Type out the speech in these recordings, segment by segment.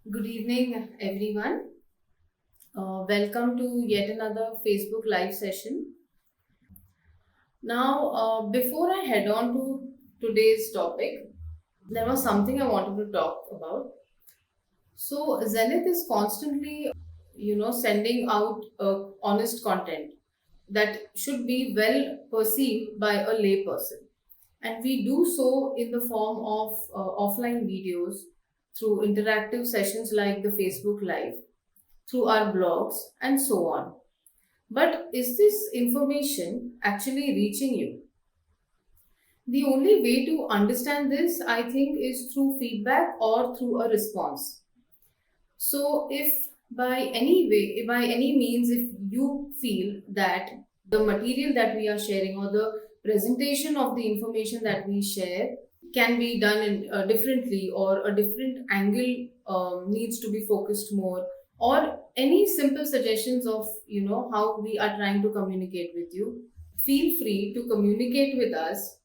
Good evening, everyone. Welcome to yet another Facebook Live session. Now, before I head on to today's topic, there was something I wanted to talk about. So, Zenith is constantly, sending out honest content that should be well perceived by a layperson. And we do so in the form of offline videos through interactive sessions like the Facebook Live, through our blogs, and so on. But is this information actually reaching you? The only way to understand this, I think, is through feedback or through a response. So, if by any way, by any means, if you feel that the material that we are sharing or the presentation of the information that we share can be done differently, or a different angle needs to be focused more, or any simple suggestions of how we are trying to communicate with you, feel free to communicate with us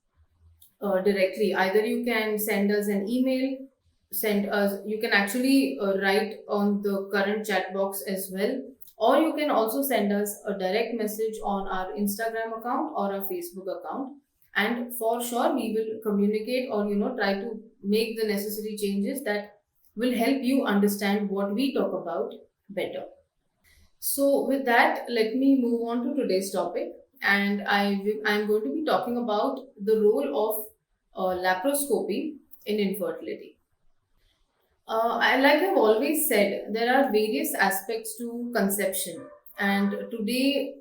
directly. Either you can send us an email, send us, you can actually write on the current chat box as well, or you can also send us a direct message on our Instagram account or our Facebook account, and for sure we will communicate, or try to make the necessary changes that will help you understand what we talk about better. So, with that, let me move on to today's topic. And I'm going to be talking about the role of laparoscopy in infertility. Like I've always said, there are various aspects to conception, and today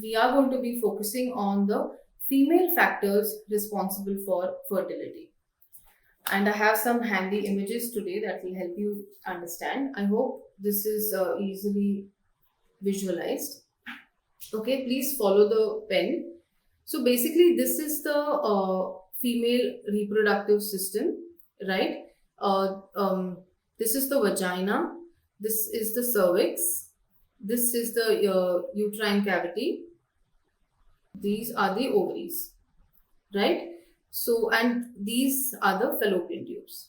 we are going to be focusing on the female factors responsible for fertility. And I have some handy images today that will help you understand. I hope this is easily visualized. Okay, please follow the pen. So basically, this is the female reproductive system, right? This is the vagina. This is the cervix. This is the uterine cavity. These are the ovaries, right? So, and these are the fallopian tubes.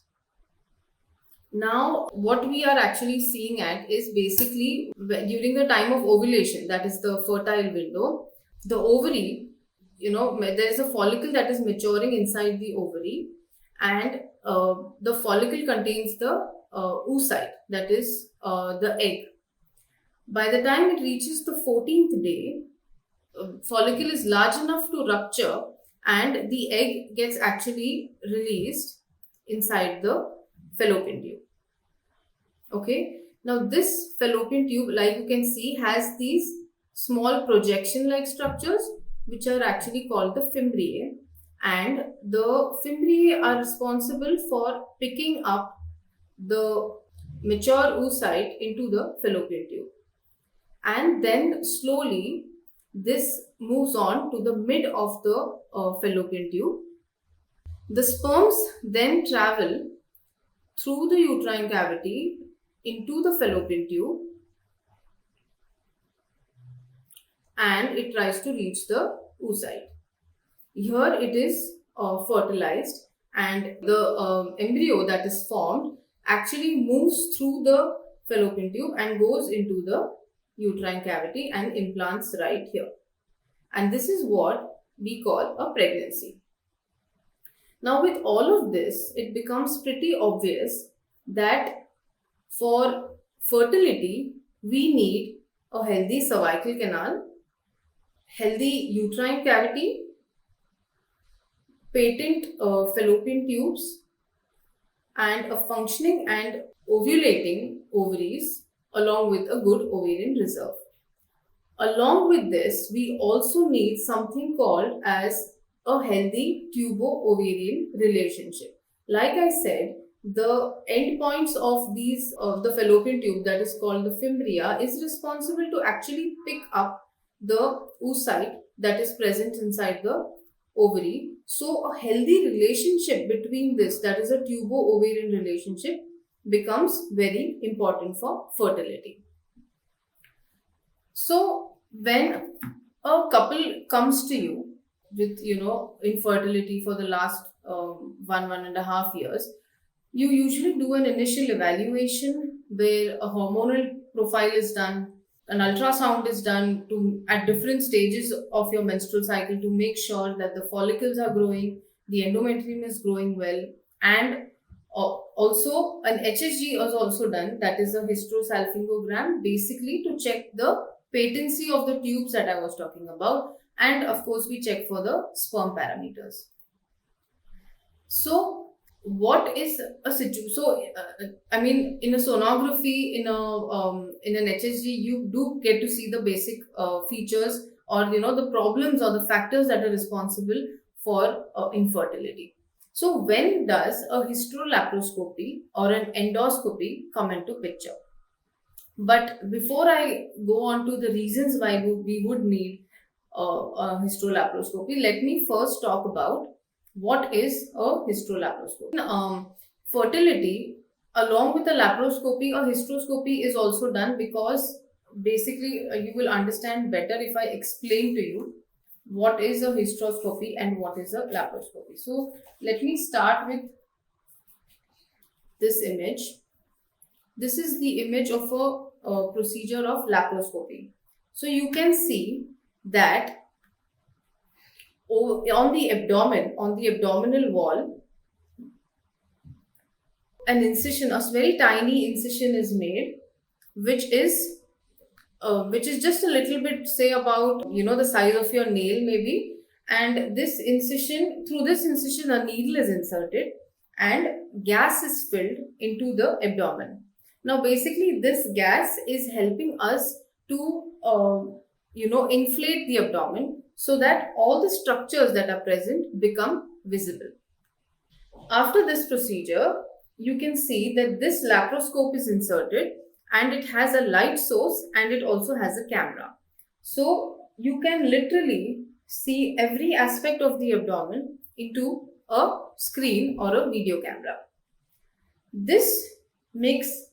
Now, what we are actually seeing at is basically during the time of ovulation, that is the fertile window, the ovary, there is a follicle that is maturing inside the ovary, and the follicle contains the oocyte, that is the egg. By the time it reaches the 14th day, follicle is large enough to rupture, and the egg gets actually released inside the fallopian tube. Okay, now this fallopian tube, like you can see, has these small projection like structures which are actually called the fimbriae, and the fimbriae are responsible for picking up the mature oocyte into the fallopian tube, and then slowly this moves on to the mid of the fallopian tube. The sperms then travel through the uterine cavity into the fallopian tube, and it tries to reach the oocyte. Here it is fertilized, and the embryo that is formed actually moves through the fallopian tube and goes into the uterine cavity and implants right here. And this is what we call a pregnancy. Now, with all of this, it becomes pretty obvious that for fertility, we need a healthy cervical canal, healthy uterine cavity, patent fallopian tubes, and a functioning and ovulating ovaries, along with a good ovarian reserve. Along with this, we also need something called as a healthy tubo-ovarian relationship. Like I said, the endpoints of these the fallopian tube, that is called the fimbria, is responsible to actually pick up the oocyte that is present inside the ovary. So a healthy relationship between this, that is a tubo-ovarian relationship, becomes very important for fertility. So when a couple comes to you with infertility for the last 1.5 years, you usually do an initial evaluation where a hormonal profile is done, an ultrasound is done to at different stages of your menstrual cycle to make sure that the follicles are growing, the endometrium is growing well, and also an HSG is also done, that is a hysterosalpingogram, basically to check the patency of the tubes that I was talking about, and of course we check for the sperm parameters. So what is a situation? So I mean, in a sonography, in an HSG, you do get to see the basic features, or the problems or the factors that are responsible for infertility. So when does a hysterolaparoscopy or an endoscopy come into picture? But before I go on to the reasons why we would need a hysterolaparoscopy, let me first talk about what is a hysterolaparoscopy. Fertility, along with the laparoscopy, a hysteroscopy is also done, because basically you will understand better if I explain to you what is a hysteroscopy and what is a laparoscopy. So let me start with this image. This is the image of a procedure of laparoscopy. So you can see that on the abdomen, on the abdominal wall, an incision, a very tiny incision is made, which is just a little bit, say about the size of your nail maybe, and this incision, through this incision a needle is inserted and gas is filled into the abdomen. Now basically this gas is helping us to inflate the abdomen so that all the structures that are present become visible. After this procedure, you can see that this laparoscope is inserted and it has a light source and it also has a camera. So you can literally see every aspect of the abdomen into a screen or a video camera. This makes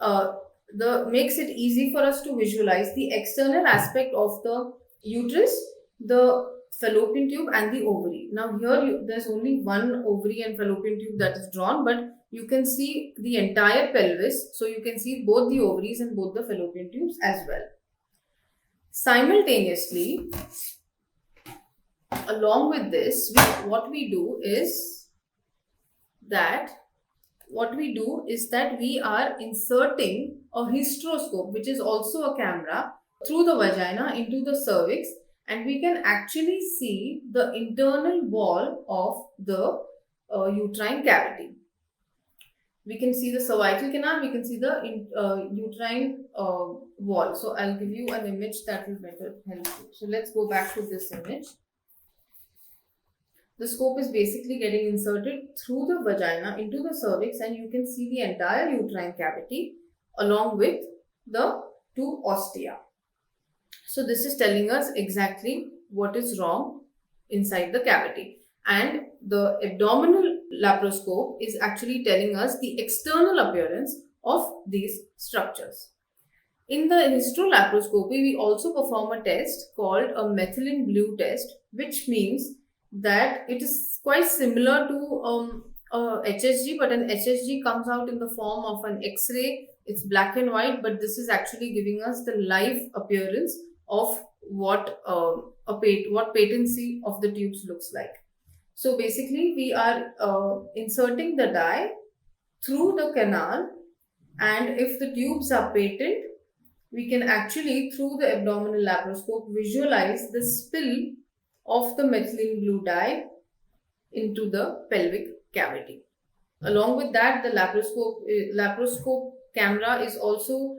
it easy for us to visualize the external aspect of the uterus, the fallopian tube and the ovary. Now here there's only one ovary and fallopian tube that is drawn, but you can see the entire pelvis, so you can see both the ovaries and both the fallopian tubes as well. Simultaneously, along with this, what we do is that we are inserting a hysteroscope, which is also a camera, through the vagina into the cervix, and we can actually see the internal wall of the uterine cavity. We can see the cervical canal, we can see the uterine wall. So I'll give you an image that will better help you. So let's go back to this image. The scope is basically getting inserted through the vagina into the cervix, and you can see the entire uterine cavity along with the two ostia. So this is telling us exactly what is wrong inside the cavity. And the abdominal laparoscope is actually telling us the external appearance of these structures. In the hysterolaparoscopy, we also perform a test called a methylene blue test, which means that it is quite similar to HSG, but an HSG comes out in the form of an X-ray. It's black and white, but this is actually giving us the live appearance of what patency of the tubes looks like. So basically, we are inserting the dye through the canal, and if the tubes are patent, we can actually, through the abdominal laparoscope, visualize the spill of the methylene blue dye into the pelvic cavity. Along with that, the laparoscope camera is also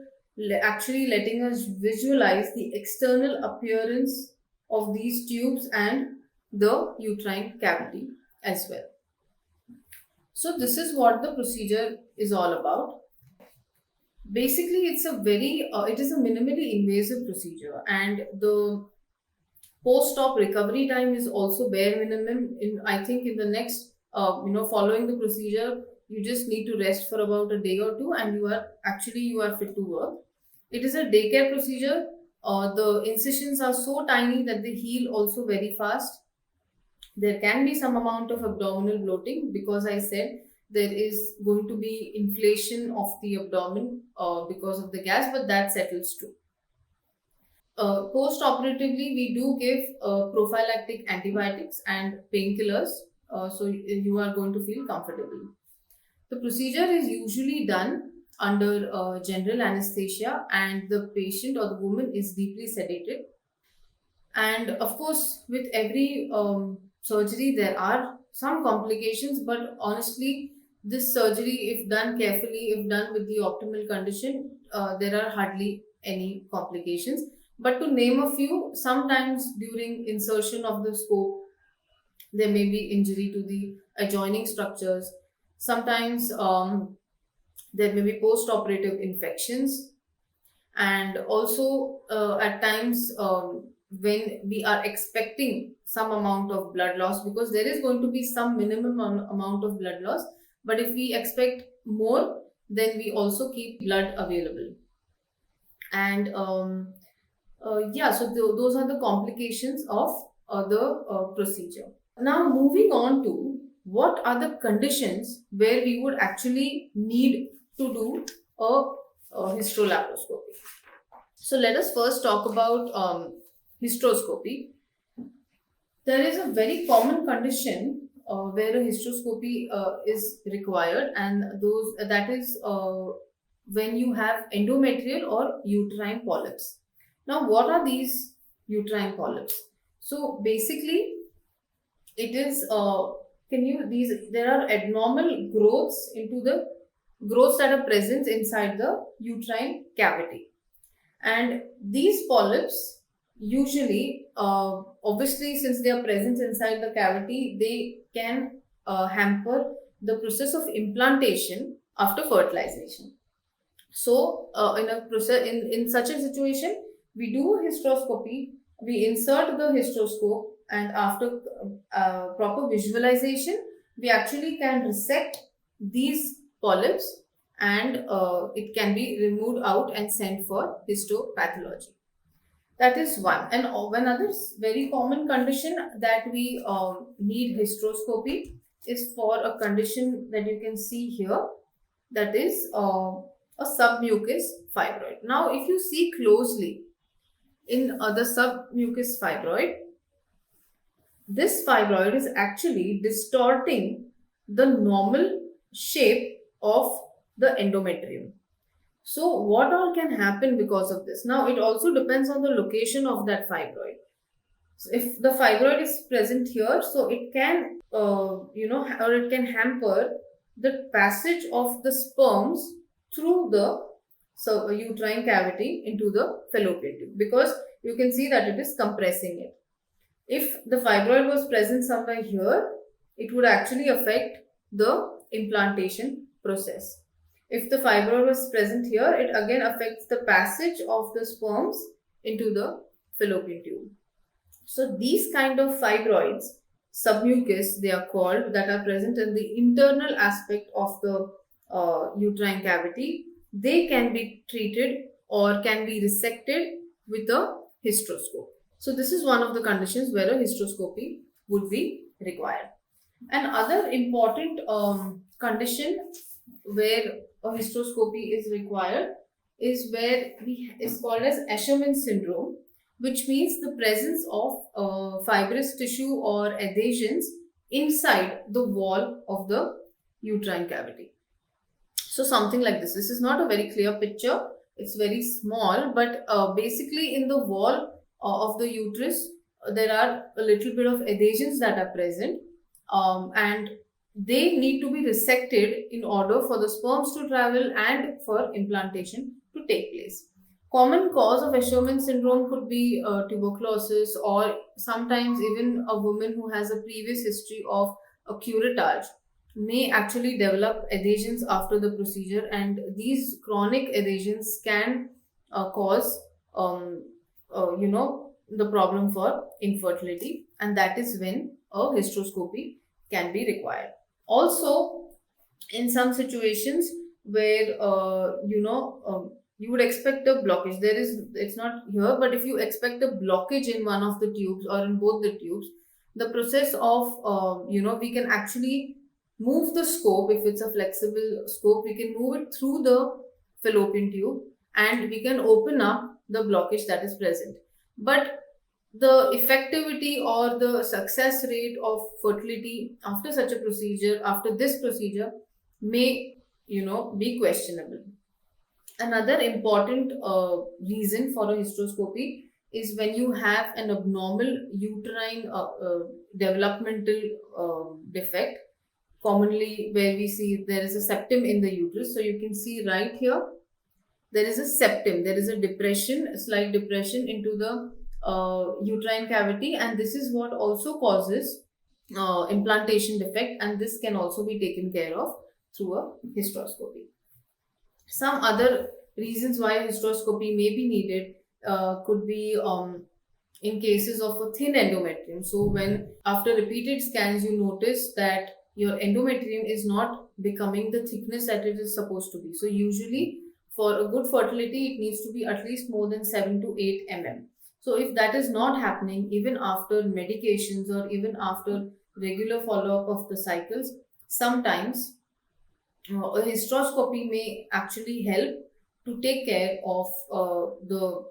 actually letting us visualize the external appearance of these tubes and the uterine cavity as well. So this is what the procedure is all about. Basically, it is a minimally invasive procedure, and the post-op recovery time is also bare minimum. I think in the next, following the procedure, you just need to rest for about a day or two, and you are fit to work. It is a daycare procedure. The incisions are so tiny that they heal also very fast. There can be some amount of abdominal bloating, because I said there is going to be inflation of the abdomen because of the gas, but that settles too. Post-operatively, we do give prophylactic antibiotics and painkillers, so you are going to feel comfortable. The procedure is usually done under general anesthesia, and the patient or the woman is deeply sedated. And of course, with every surgery, there are some complications, but honestly, this surgery, if done carefully, if done with the optimal condition, there are hardly any complications. But to name a few, sometimes during insertion of the scope, there may be injury to the adjoining structures. Sometimes there may be post operative infections, and also at times when we are expecting some amount of blood loss, because there is going to be some minimum amount of blood loss, but if we expect more, then we also keep blood available. And yeah, so those are the complications of the procedure. Now, moving on to what are the conditions where we would actually need to do a hysterolaparoscopy. So, let us first talk about hysteroscopy. There is a very common condition where a hysteroscopy is required, and those that is when you have endometrial or uterine polyps. Now, what are these uterine polyps? So, basically, it is can you these there are abnormal growths that are present inside the uterine cavity, and these polyps usually obviously, since they are present inside the cavity, they can hamper the process of implantation after fertilization. So in a process in such a situation, we do hysteroscopy, we insert the hysteroscope, and after proper visualization, we actually can resect these polyps, and it can be removed out and sent for histopathology. That is one. And one other very common condition that we need hysteroscopy is for a condition that you can see here, that is a submucous fibroid. Now, if you see closely in the submucous fibroid, this fibroid is actually distorting the normal shape of the endometrium. So, what all can happen because of this? Now, it also depends on the location of that fibroid. So if the fibroid is present here, so it can, or it can hamper the passage of the sperms through the uterine cavity into the fallopian tube, because you can see that it is compressing it. If the fibroid was present somewhere here, it would actually affect the implantation process. If the fibroid was present here, it again affects the passage of the sperms into the fallopian tube. So these kind of fibroids, submucous they are called, that are present in the internal aspect of the uterine cavity, they can be treated or can be resected with a hysteroscope. So this is one of the conditions where a hysteroscopy would be required. Another important condition where a hysteroscopy is required is called as Asherman syndrome, which means the presence of fibrous tissue or adhesions inside the wall of the uterine cavity. So something like this. This is not a very clear picture. It's very small, but basically in the wall of the uterus, there are a little bit of adhesions that are present, and they need to be resected in order for the sperms to travel and for implantation to take place. Common cause of Asherman syndrome could be tuberculosis, or sometimes even a woman who has a previous history of a curettage may actually develop adhesions after the procedure, and these chronic adhesions can cause the problem for infertility, and that is when a hysteroscopy can be required. Also, in some situations where you would expect a blockage, it's not here, but if you expect a blockage in one of the tubes or in both the tubes, the process of we can actually move the scope. If it's a flexible scope, we can move it through the fallopian tube and we can open up the blockage that is present. But the effectivity or the success rate of fertility after such a procedure, after this procedure, may be questionable. Another important reason for a hysteroscopy is when you have an abnormal uterine developmental defect, commonly where we see there is a septum in the uterus. So you can see right here, there is a septum, there is a depression, a slight depression into the uterine cavity, and this is what also causes implantation defect, and this can also be taken care of through a hysteroscopy. Some other reasons why hysteroscopy may be needed could be in cases of a thin endometrium. So, when after repeated scans you notice that your endometrium is not becoming the thickness that it is supposed to be. So, usually for a good fertility, it needs to be at least more than 7 to 8 mm. So, if that is not happening, even after medications or even after regular follow up of the cycles, sometimes a hysteroscopy may actually help to take care of the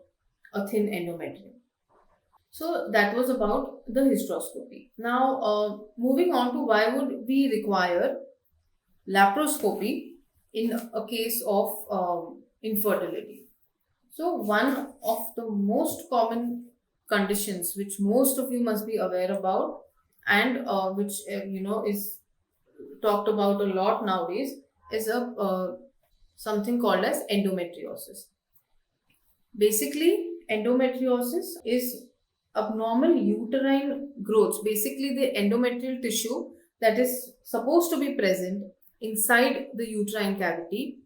a thin endometrium. So that was about the hysteroscopy. Now, moving on to why would we require laparoscopy in a case of infertility. So one of the most common conditions which most of you must be aware about, and which is talked about a lot nowadays, is a something called as endometriosis. Basically, endometriosis is abnormal uterine growths. Basically, the endometrial tissue that is supposed to be present inside the uterine cavity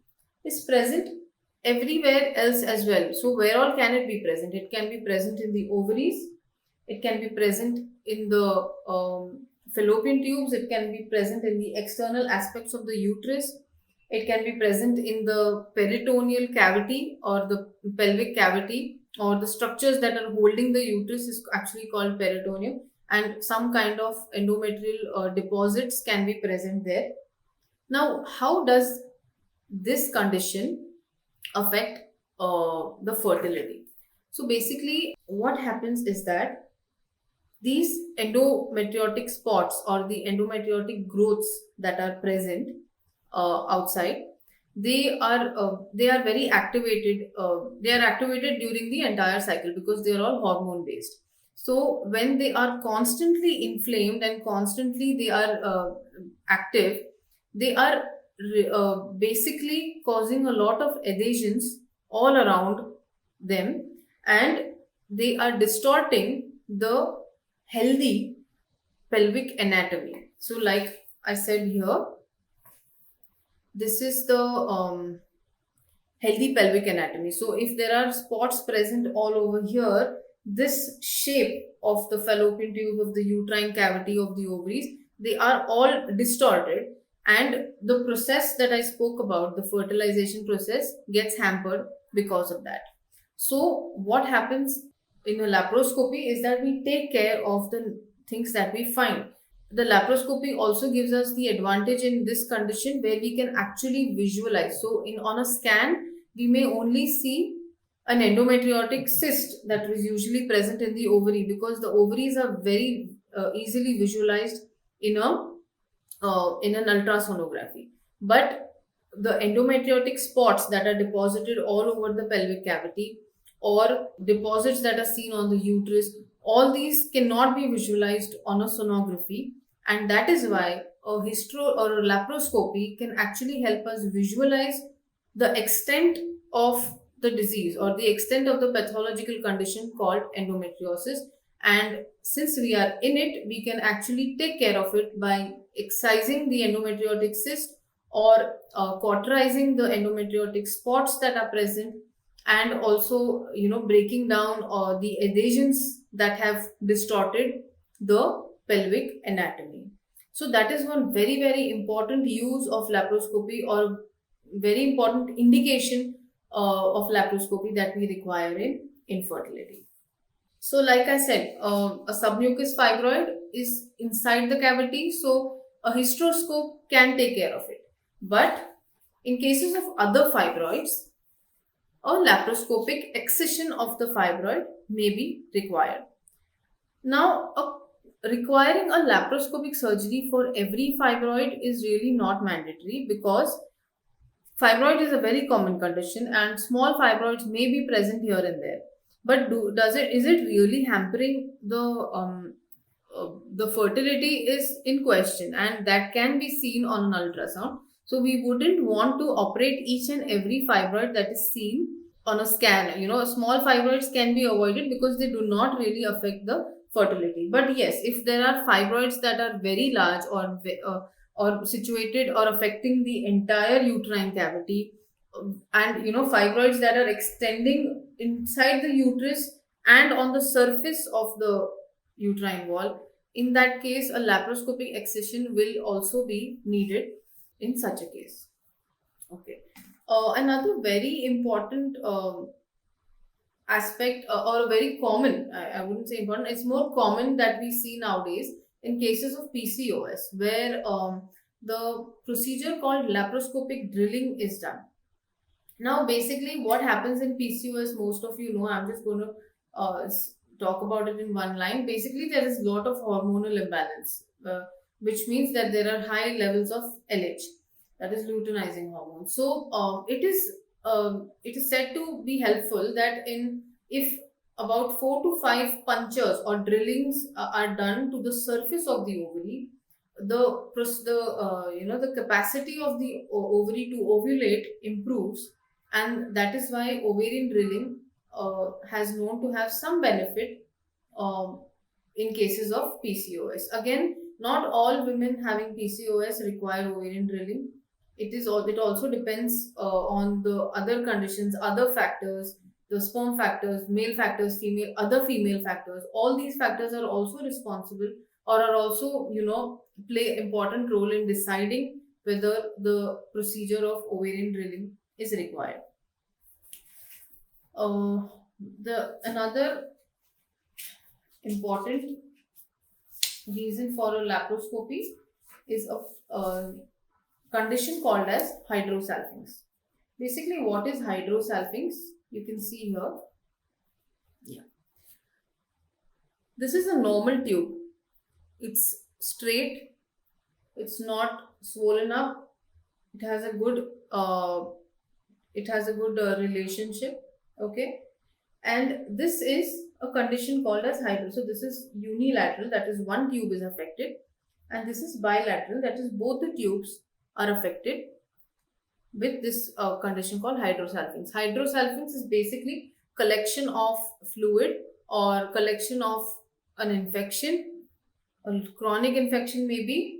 is present everywhere else as well. So, where all can it be present? It can be present in the ovaries, it can be present in the fallopian tubes, it can be present in the external aspects of the uterus, it can be present in the peritoneal cavity or the pelvic cavity, or the structures that are holding the uterus is actually called peritoneum, and some kind of endometrial deposits can be present there. Now, how does this condition affect the fertility? So, basically, what happens is that these endometriotic spots or the endometriotic growths that are present outside, they are very activated. They are activated during the entire cycle because they are all hormone based. So when they are constantly inflamed and constantly they are active, they are basically causing a lot of adhesions all around them, and they are distorting the healthy pelvic anatomy. So, like I said here, this is the healthy pelvic anatomy. So, if there are spots present all over here, this shape of the fallopian tube, of the uterine cavity, of the ovaries, they are all distorted, and the process that I spoke about, the fertilization process, gets hampered because of that. So, what happens in a laparoscopy is that we take care of the things that we find. The laparoscopy also gives us the advantage in this condition where we can actually visualize. So, on a scan, we may only see an endometriotic cyst that is usually present in the ovary, because the ovaries are very easily visualized in an ultrasonography. But the endometriotic spots that are deposited all over the pelvic cavity, or deposits that are seen on the uterus, all these cannot be visualized on a sonography, and that is why a hystero or a laparoscopy can actually help us visualize the extent of the disease or the extent of the pathological condition called endometriosis. And since we are in it, we can actually take care of it by excising the endometriotic cyst, or cauterizing the endometriotic spots that are present, and also breaking down the adhesions that have distorted the pelvic anatomy. So that is one very, very important use of laparoscopy, or very important indication of laparoscopy that we require in infertility. So, like I said, a submucous fibroid is inside the cavity. So, a hysteroscope can take care of it. But in cases of other fibroids, a laparoscopic excision of the fibroid may be required. Now, requiring a laparoscopic surgery for every fibroid is really not mandatory, because fibroid is a very common condition and small fibroids may be present here and there. But is it really hampering the fertility is in question, and that can be seen on an ultrasound. So we wouldn't want to operate each and every fibroid that is seen on a scan. Small fibroids can be avoided because they do not really affect the fertility. But yes, if there are fibroids that are very large, or situated or affecting the entire uterine cavity, and fibroids that are extending inside the uterus and on the surface of the uterine wall, in that case a laparoscopic excision will also be needed in such a case. Okay. Another very important aspect, or a very common, I wouldn't say important, it's more common that we see nowadays in cases of PCOS, where the procedure called laparoscopic drilling is done. Now, basically, what happens in PCOS, most of you know, I'm just going to talk about it in one line. Basically, there is a lot of hormonal imbalance, which means that there are high levels of LH, that is luteinizing hormone. So, it is said to be helpful that if about 4 to 5 punctures or drillings are done to the surface of the ovary, the capacity of the ovary to ovulate improves, and that is why ovarian drilling has known to have some benefit um, in cases of PCOS. Again, not all women having PCOS require ovarian drilling. It also depends on the other conditions, other factors, the sperm factors, male factors, other female factors. All these factors are also responsible, or are also play important role in deciding whether the procedure of ovarian drilling is required. Uh, the Another important reason for a laparoscopy is a condition called as hydrosalpinx. Basically, what is hydrosalpinx? You can see here. Yeah. This is a normal tube. It's straight. It's not swollen up. It has a good relationship. Okay. And this is a condition called as hydro. So this is unilateral, that is one tube is affected, and this is bilateral, that is both the tubes are affected with this condition called hydrosalpinx. Hydrosalpinx is basically collection of fluid or collection of an infection, a chronic infection maybe,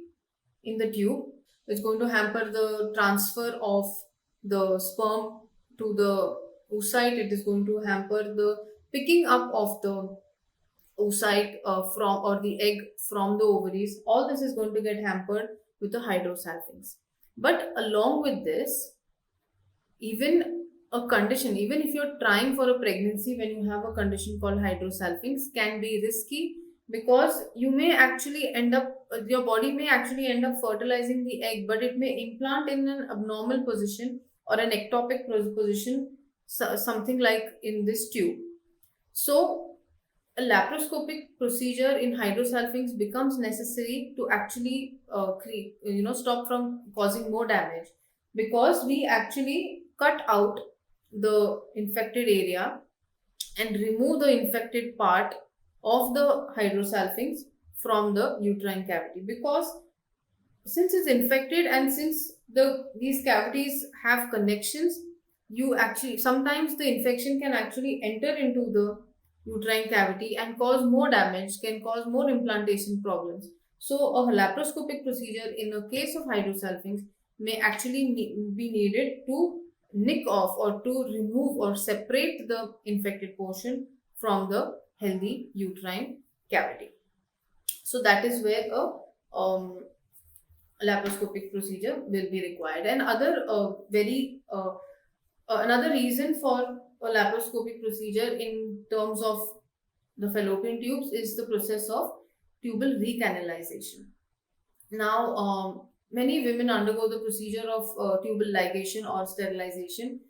in the tube. It's going to hamper the transfer of the sperm to the oocyte. It is going to hamper the picking up of the oocyte from, or the egg from the ovaries. All this is going to get hampered with the hydrosalpinx. But along with this, even if you're trying for a pregnancy, when you have a condition called hydrosalpinx, can be risky, because you may actually end up your body may actually end up fertilizing the egg, but it may implant in an abnormal position or an ectopic position, something like in this tube. So a laparoscopic procedure in hydrosalpinx becomes necessary to actually stop from causing more damage, because we actually cut out the infected area and remove the infected part of the hydrosalpinx from the uterine cavity. Because since it's infected, and since these cavities have connections, you actually sometimes the infection can actually enter into the uterine cavity and cause more damage, can cause more implantation problems. So a laparoscopic procedure in a case of hydrosalpinx may actually be needed to nick off or to remove or separate the infected portion from the healthy uterine cavity. So that is where a laparoscopic procedure will be required. And another reason for a laparoscopic procedure in terms of the fallopian tubes is the process of tubal recanalization. Now, many women undergo the procedure of tubal ligation or sterilization,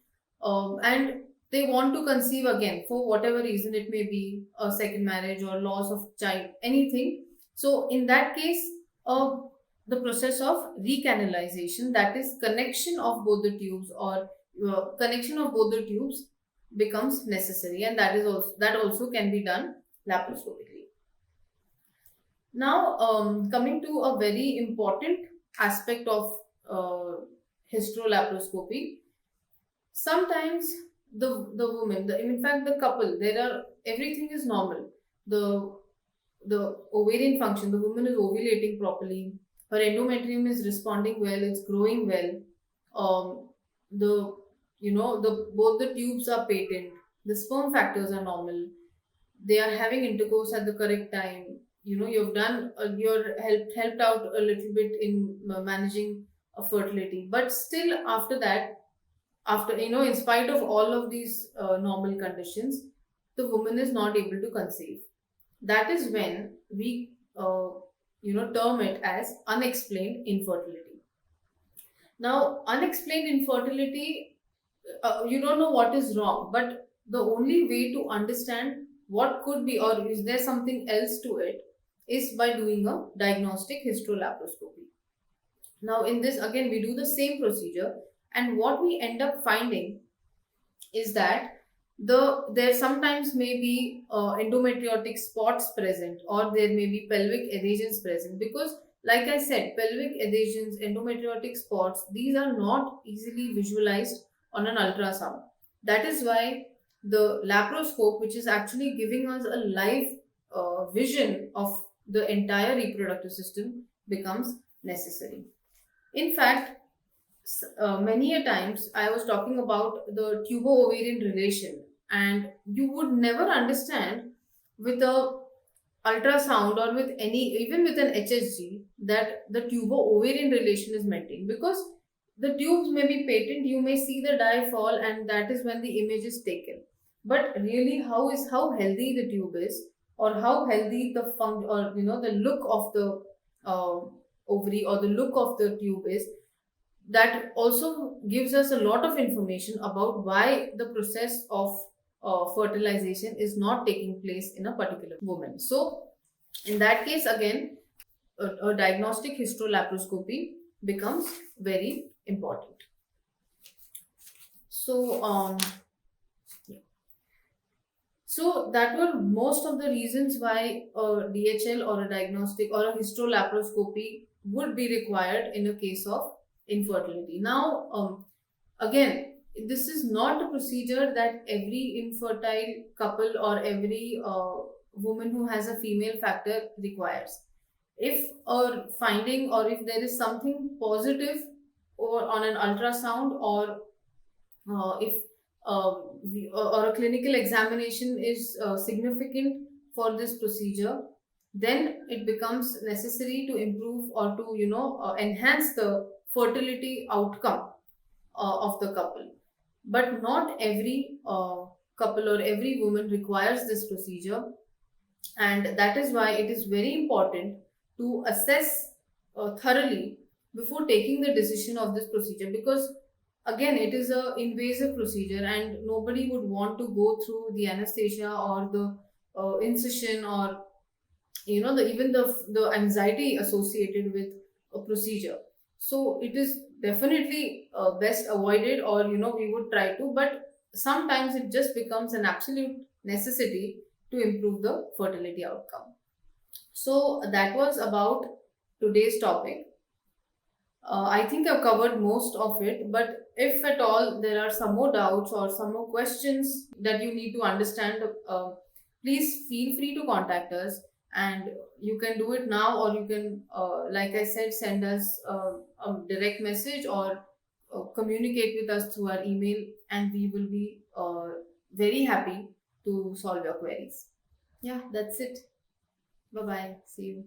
and they want to conceive again for whatever reason it may be, a second marriage or loss of child, anything. So, in that case, the process of recanalization, that is connection of both the tubes or connection of both the tubes, becomes necessary, and that also can be done laparoscopically. Now, coming to a very important aspect of hysterolaparoscopy, sometimes the woman, in fact the couple, there are everything is normal. The ovarian function, the woman is ovulating properly. Her endometrium is responding well. It's growing well. The the both the tubes are patent. The sperm factors are normal. They are having intercourse at the correct time. You've done you're helped out a little bit in managing fertility, but still after that, after in spite of all of these normal conditions, the woman is not able to conceive. That is when we term it as unexplained infertility. Now, unexplained infertility, you don't know what is wrong, but the only way to understand what could be or is there something else to it is by doing a diagnostic hysterolaparoscopy. Now, in this, again, we do the same procedure, and what we end up finding is that there sometimes may be endometriotic spots present, or there may be pelvic adhesions present, because like I said, pelvic adhesions, endometriotic spots, these are not easily visualized on an ultrasound. That is why the laparoscope, which is actually giving us a live vision of the entire reproductive system, becomes necessary. In fact, many a times I was talking about the tubo-ovarian relation, and you would never understand with a ultrasound or with any, even with an HSG, that the tubo-ovarian relation is maintained, because the tubes may be patent, you may see the dye fall, and that is when the image is taken. But really, how healthy the tube is, or how healthy the or the look of the uh, ovary or the look of the tube is, that also gives us a lot of information about why the process of fertilization is not taking place in a particular woman. So, in that case, again, a diagnostic hysterolaparoscopy becomes very important. So, yeah. So that were most of the reasons why a DHL or a diagnostic or a hysterolaparoscopy would be required in a case of infertility. Now, again, this is not a procedure that every infertile couple or every woman who has a female factor requires. If a finding, or if there is something positive or on an ultrasound, or if or a clinical examination is significant for this procedure, then it becomes necessary to improve or to enhance the fertility outcome of the couple. But not every couple or every woman requires this procedure, and that is why it is very important to assess thoroughly before taking the decision of this procedure, because again, it is a invasive procedure, and nobody would want to go through the anesthesia or the incision, or even the anxiety associated with a procedure. So it is definitely best avoided, or we would try to, but sometimes it just becomes an absolute necessity to improve the fertility outcome. So that was about today's topic. I think I've covered most of it, but if at all there are some more doubts or some more questions that you need to understand, please feel free to contact us. And you can do it now, or you can, like I said, send us a direct message, or communicate with us through our email, and we will be very happy to solve your queries. Yeah, that's it. Bye bye. See you.